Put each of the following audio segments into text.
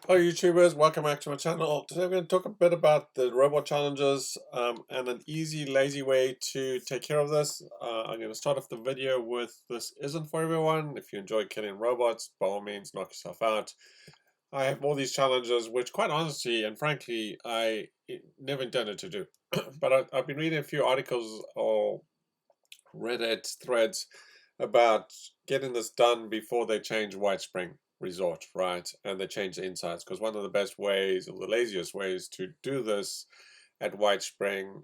Hello YouTubers, welcome back to my channel. Today we're going to talk a bit about the robot challenges and an easy, lazy way to take care of this. I'm going to start off the video with this isn't for everyone. If you enjoy killing robots, by all means knock yourself out. I have all these challenges which quite honestly and frankly I never intended to do. But I've been reading a few articles or Reddit threads about getting this done before they change WhiteSpring resort, right? And they change the insights, because one of the best ways or the laziest ways to do this at WhiteSpring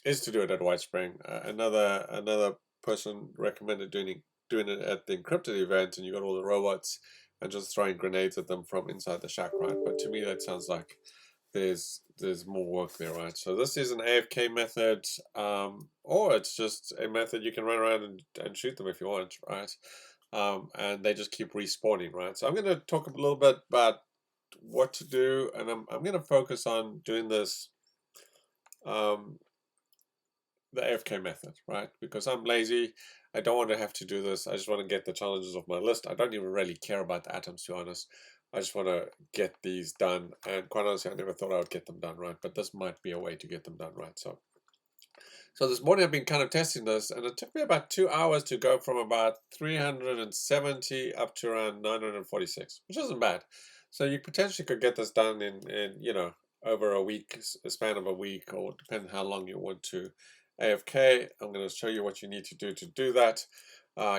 is to do it at WhiteSpring. Another person recommended doing it at the encrypted event, and you got all the robots and just throwing grenades at them from inside the shack, right? But to me that sounds like there's more work there, right? So this is an AFK method, or it's just a method you can run around and shoot them if you want, right? And they just keep respawning, right? So I'm going to talk a little bit about what to do, and I'm going to focus on doing this, the AFK method, right? Because I'm lazy. I don't want to have to do this. I just want to get the challenges off my list. I don't even really care about the atoms, to be honest. I just want to get these done, and quite honestly, I never thought I would get them done right, but this might be a way to get them done right. So this morning I've been kind of testing this, and it took me about 2 hours to go from about 370 up to around 946, which isn't bad. So you potentially could get this done in over a week, a span of a week, or depending how long you want to AFK. I'm going to show you what you need to do that.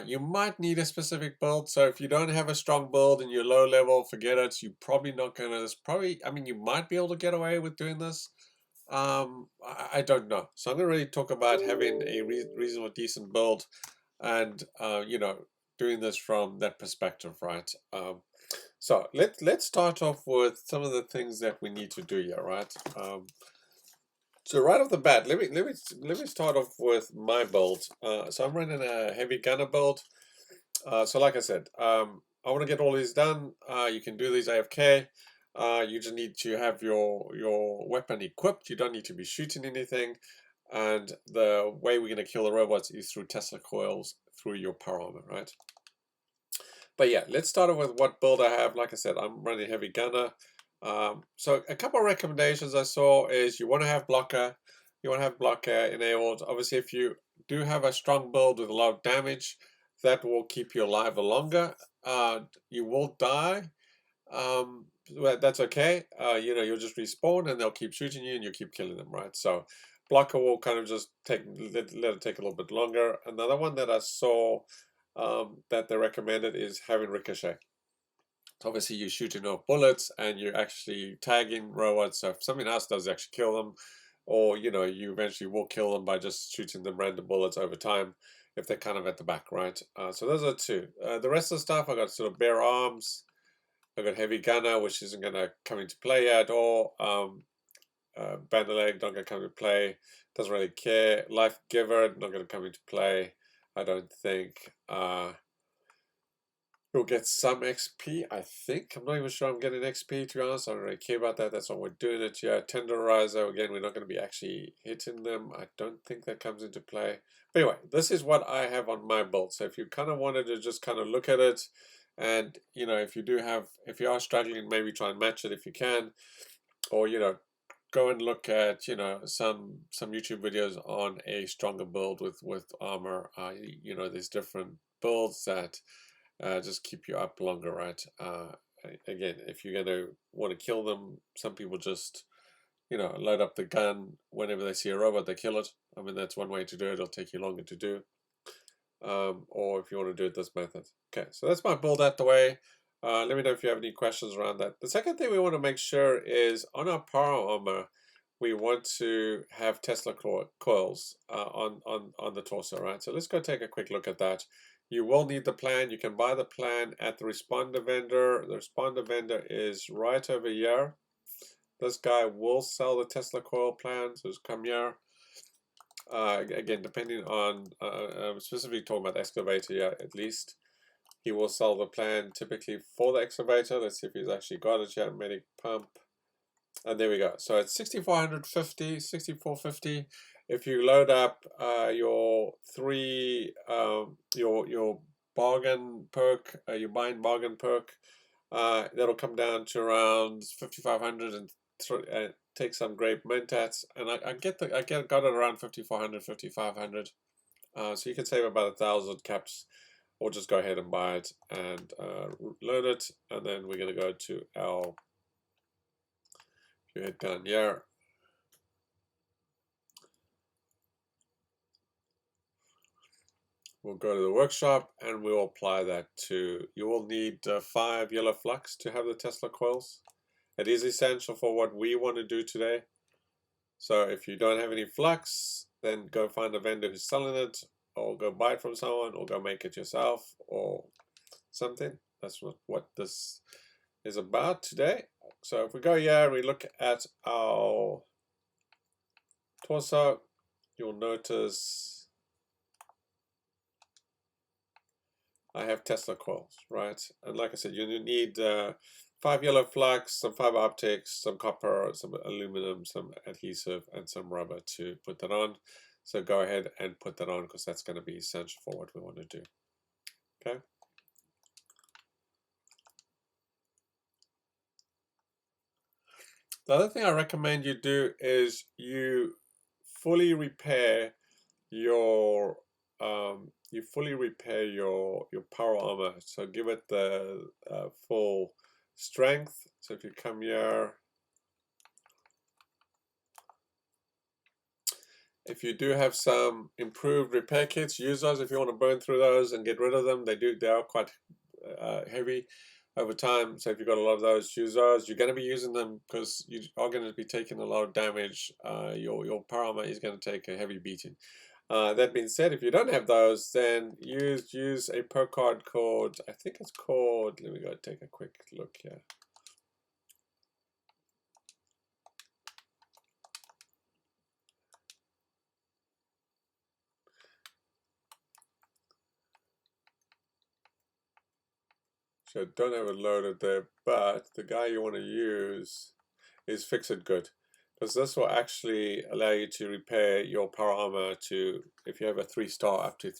You might need a specific build, so if you don't have a strong build and you're low level, forget it. You're probably not going to, I mean, you might be able to get away with doing this. I don't know. So I'm going to really talk about having a reasonable, decent build and, doing this from that perspective, right? So let's start off with some of the things that we need to do here, right? So right off the bat, let me start off with my build. So I'm running a heavy gunner build. So like I said, I want to get all these done. You can do these AFK. You just need to have your weapon equipped. You don't need to be shooting anything. And the way we're going to kill the robots is through Tesla coils through your power armor, right? But yeah, let's start off with what build I have. Like I said, I'm running heavy gunner. So a couple of recommendations I saw is you want to have blocker. You want to have blocker enabled. Obviously, if you do have a strong build with a lot of damage, that will keep you alive longer. You will die. Well, that's okay. You'll just respawn and they'll keep shooting you and you keep killing them, right? So blocker will kind of just let it take a little bit longer. Another one that I saw that they recommended is having Ricochet. So obviously you're shooting off bullets and you're actually tagging robots. So if something else does actually kill them, or you eventually will kill them by just shooting them random bullets over time if they're kind of at the back, right? So those are two. The rest of the stuff, I got sort of bare arms. I got heavy gunner, which isn't going to come into play at all. Bandaleg, not going to come into play. Doesn't really care. Life giver, not going to come into play. I don't think. We'll get some XP, I think. I'm not even sure I'm getting XP, to be honest. I don't really care about that. That's not what we're doing it here. Tenderizer, again, we're not going to be actually hitting them. I don't think that comes into play. But anyway, this is what I have on my build. So if you kind of wanted to just kind of look at it, and, if you are struggling, maybe try and match it if you can. Or, go and look at, some YouTube videos on a stronger build with armor. There's different builds that just keep you up longer, right? Again, if you're going to want to kill them, some people just, load up the gun whenever they see a robot, they kill it. I mean, that's one way to do it. It'll take you longer to do. Or if you want to do it this method. Okay, so that's my build out the way. Let me know if you have any questions around that. The second thing we want to make sure is on our power armor, we want to have Tesla coils on the torso, right? So let's go take a quick look at that. You will need the plan. You can buy the plan at the responder vendor. The responder vendor is right over here. This guy will sell the Tesla coil plan, so just come here. Again, depending on, I'm specifically talking about the excavator here, at least. He will sell the plan typically for the excavator. Let's see if he's actually got it yet. Medic pump. And there we go. So it's 6,450, 6,450. If you load up your your bargain perk, your buying bargain perk, that'll come down to around 5,500 and take some great mentats. And I got it around 5,400, 5,500. So you can save about 1,000 caps, or just go ahead and buy it and load it. And then we're going to go to our, if you head down here, we'll go to the workshop and we'll apply that to, you will need 5 yellow flux to have the Tesla coils. It is essential for what we want to do today. So if you don't have any flux, then go find a vendor who's selling it, or go buy it from someone, or go make it yourself, or something. That's what this is about today. So if we go here and we look at our torso, you'll notice I have Tesla coils, right? And like I said, you need 5 yellow flux, some fiber optics, some copper, some aluminum, some adhesive, and some rubber to put that on. So go ahead and put that on, because that's going to be essential for what we want to do. Okay. The other thing I recommend you do is you fully repair your power armor. So give it the full strength. So if you come here, if you do have some improved repair kits, use those if you want to burn through those and get rid of them. They are quite heavy over time. So if you've got a lot of those, use those. You're going to be using them because you are going to be taking a lot of damage. Your power armor is going to take a heavy beating. That being said, if you don't have those, then use a perk card called, I think it's called, let me go take a quick look here. So don't have it loaded there, but the guy you want to use is Fix It Good, because this will actually allow you to repair your power armor to, if you have a 3-star, up to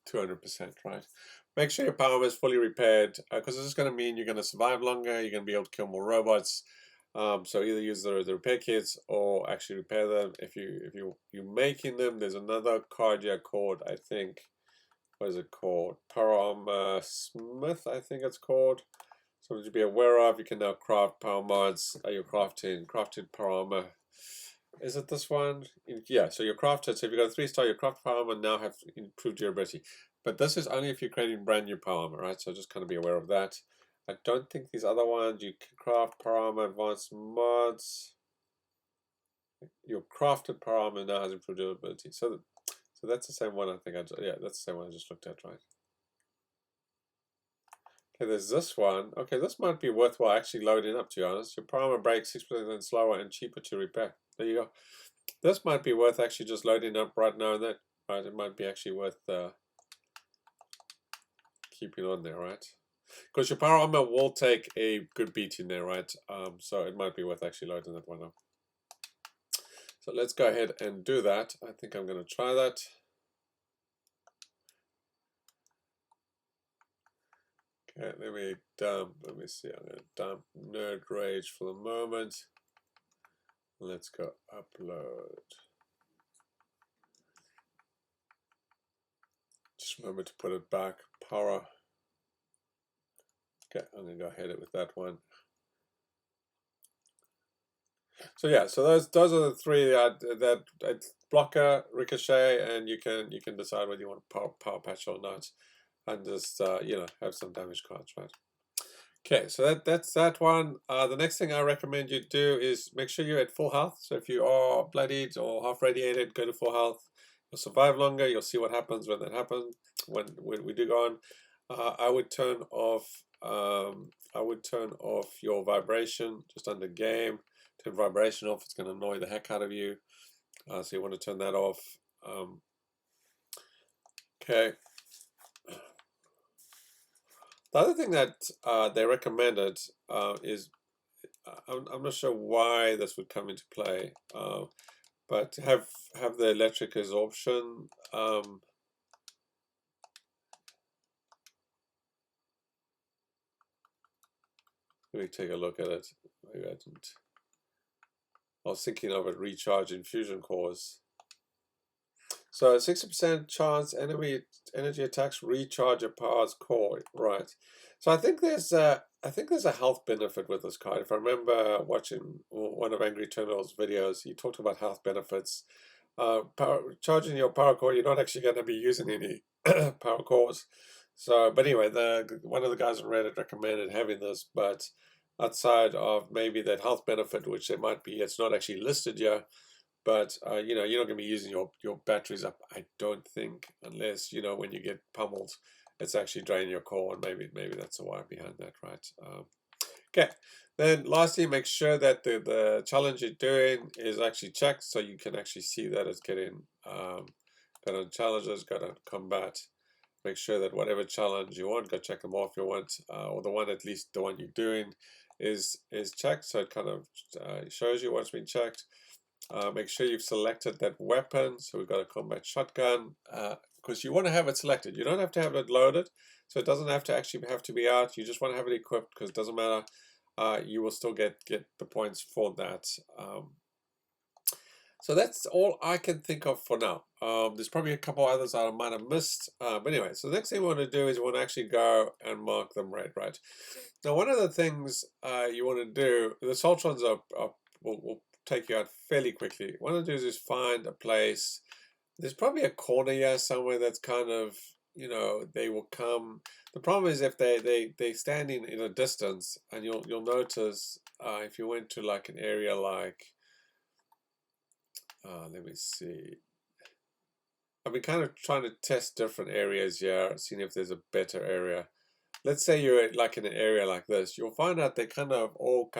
200%, right? Make sure your power armor is fully repaired, because this is going to mean you're going to survive longer, you're going to be able to kill more robots. So either use the repair kits or actually repair them. If you're making them, there's another card here called, I think, what is it called? Power Armor Smith, I think it's called. Something to be aware of. You can now craft power mods. You're crafted power armor. Is it this one? Yeah, so you're crafted. So if you've got a 3-star, your craft power armor now have improved durability. But this is only if you're creating brand new power armor, right? So just kind of be aware of that. I don't think these other ones, you can craft power armor advanced mods. Your crafted power armor now has improved durability. So that's the same one I think yeah, that's the same one I just looked at, right? Okay, there's this one. Okay, this might be worthwhile actually loading up, to be honest. Your power armor breaks 6% slower and cheaper to repair. There you go. This might be worth actually just loading up right now and then. Right, it might be actually worth keeping on there, right? Because your power armor will take a good beating there, right? So it might be worth actually loading that one up. So let's go ahead and do that. I think I'm going to try that. Okay, let me see, I'm going to dump Nerd Rage for the moment. Let's go upload. Just remember to put it back, power. Okay, I'm going to go ahead with that one. So yeah, so those are the three that blocker, Ricochet, and you can decide whether you want power patch or not, and just you know, have some damage cards, right? Okay, so that's that one. The next thing I recommend you do is make sure you're at full health. So if you are bloodied or half radiated, go to full health. You'll survive longer. You'll see what happens when that happens. When we do go on, I would turn off your vibration just under game. Turn vibration off. It's going to annoy the heck out of you. So you want to turn that off. Okay. The other thing that they recommended is, I'm not sure why this would come into play, but have the electric absorption Let me take a look at it. Maybe I didn't. I was thinking of it recharge infusion cores. So 60% chance enemy energy attacks recharge your power's core. Right. So I think there's a health benefit with this card. If I remember watching one of Angry Eternal's videos, he talked about health benefits. Charging your power core, you're not actually going to be using any power cores. So, but anyway, one of the guys on Reddit recommended having this, but outside of maybe that health benefit, which there might be, it's not actually listed here. But you know, you're not going to be using your batteries up, I don't think, unless, you know, when you get pummeled, it's actually draining your core, and maybe that's the why behind that, right? Okay. Then lastly, make sure that the challenge you're doing is actually checked, so you can actually see that it's getting got on challenges, got on combat. Make sure that whatever challenge you want, go check them off if you want, or the one, at least the one you're doing, is checked, so it kind of shows you what's been checked. Make sure you've selected that weapon. So we've got a combat shotgun, because you want to have it selected. You don't have to have it loaded, so it doesn't have to be out. You just want to have it equipped, because it doesn't matter. You will still get the points for that. So that's all I can think of for now. There's probably a couple others I might have missed. But anyway, so the next thing we want to do is we want to actually go and mark them red, right? Now, one of the things you want to do, the Soltrons will take you out fairly quickly. What I do is find a place. There's probably a corner here somewhere that's kind of, you know, they will come. The problem is if they're standing in a distance, and you'll notice if you went to like an area like, let me see. I've been kind of trying to test different areas here, seeing if there's a better area. Let's say you're like in an area like this, you'll find out they kind of all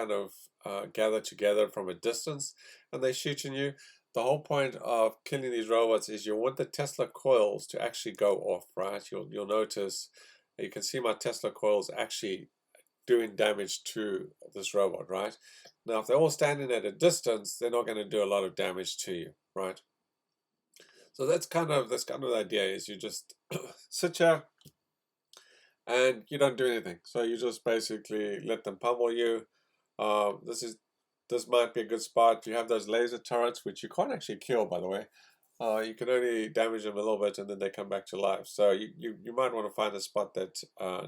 gather together from a distance, and they're shooting you. The whole point of killing these robots is you want the Tesla coils to actually go off, right? You'll notice, you can see my Tesla coils actually doing damage to this robot, right? Now, if they're all standing at a distance, they're not going to do a lot of damage to you, right? So that's kind of the idea, is you just sit here and you don't do anything. So you just basically let them pummel you. This might be a good spot. You have those laser turrets, which you can't actually kill, by the way. You can only damage them a little bit, and then they come back to life. So you might want to find a spot that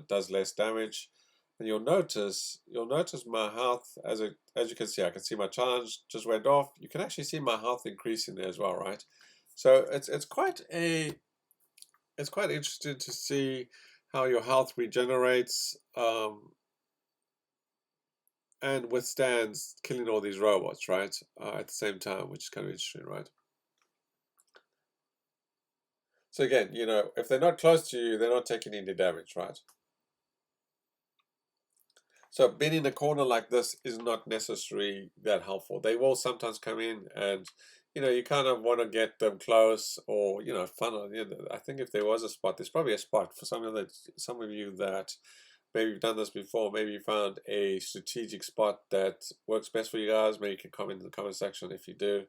does less damage. And you'll notice my health, as you can see, I can see my challenge just went off. You can actually see my health increasing there as well, right? So it's quite interesting to see how your health regenerates and withstands killing all these robots, right? At the same time, which is kind of interesting, right? So again, you know, if they're not close to you, they're not taking any damage, right? So being in a corner like this is not necessarily that helpful. They will sometimes come in, and you know, you kind of want to get them close, or you know, funnel. You know, I think if there was a spot, there's probably a spot for some of you that maybe you've done this before. Maybe you found a strategic spot that works best for you guys. Maybe you can comment in the comment section if you do.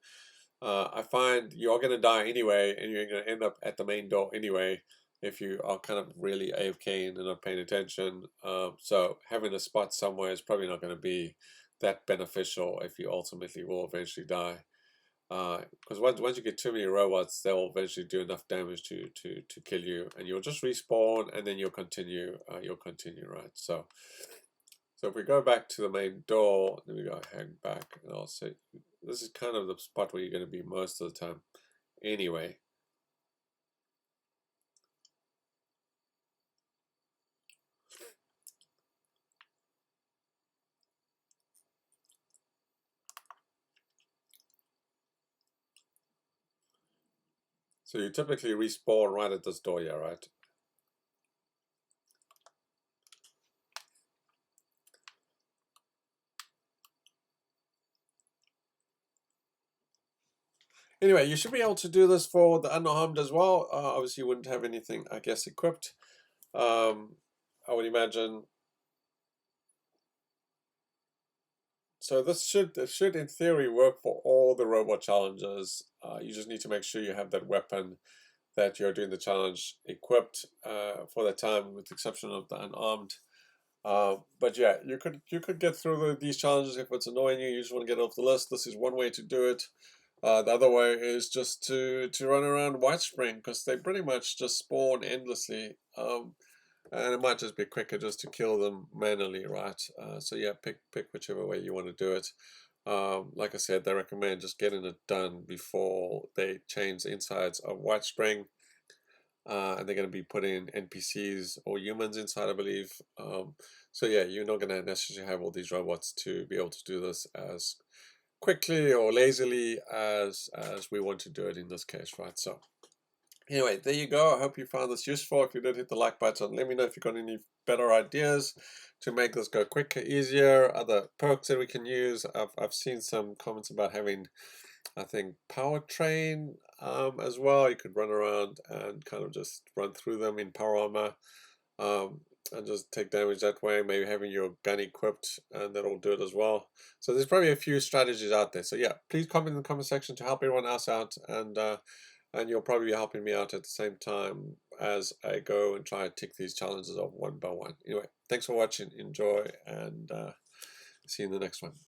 I find you're going to die anyway, and you're going to end up at the main door anyway if you are kind of really AFK and not paying attention. So having a spot somewhere is probably not going to be that beneficial if you ultimately will eventually die. Because once you get too many robots, they'll eventually do enough damage to kill you, and you'll just respawn, and then you'll continue. Right? So if we go back to the main door, then we go hang back, and I'll say this is kind of the spot where you're going to be most of the time, anyway. So you typically respawn right at this door here, right? Anyway, you should be able to do this for the unarmed as well. Obviously, you wouldn't have anything, I guess, equipped. I would imagine. So this should in theory work for all the robot challenges. You just need to make sure you have that weapon that you're doing the challenge equipped for the time, with the exception of the unarmed. But yeah, you could get through these challenges if it's annoying you. You just want to get off the list. This is one way to do it. The other way is just to run around WhiteSpring, because they pretty much just spawn endlessly. And it might just be quicker just to kill them manually, right? So yeah, pick whichever way you want to do it. Like I said, they recommend just getting it done before they change the insides of WhiteSpring. And they're going to be putting NPCs or humans inside, I believe. So yeah, you're not going to necessarily have all these robots to be able to do this as quickly or lazily as we want to do it in this case, right? So anyway, there you go. I hope you found this useful. If you did, hit the like button. Let me know if you've got any better ideas to make this go quicker, easier, other perks that we can use. I've seen some comments about having, I think, powertrain as well. You could run around and kind of just run through them in power armor, and just take damage that way. Maybe having your gun equipped, and that'll do it as well. So there's probably a few strategies out there. So yeah, please comment in the comment section to help everyone else out, and you'll probably be helping me out at the same time as I go and try and tick these challenges off one by one. Anyway, thanks for watching. Enjoy, and see you in the next one.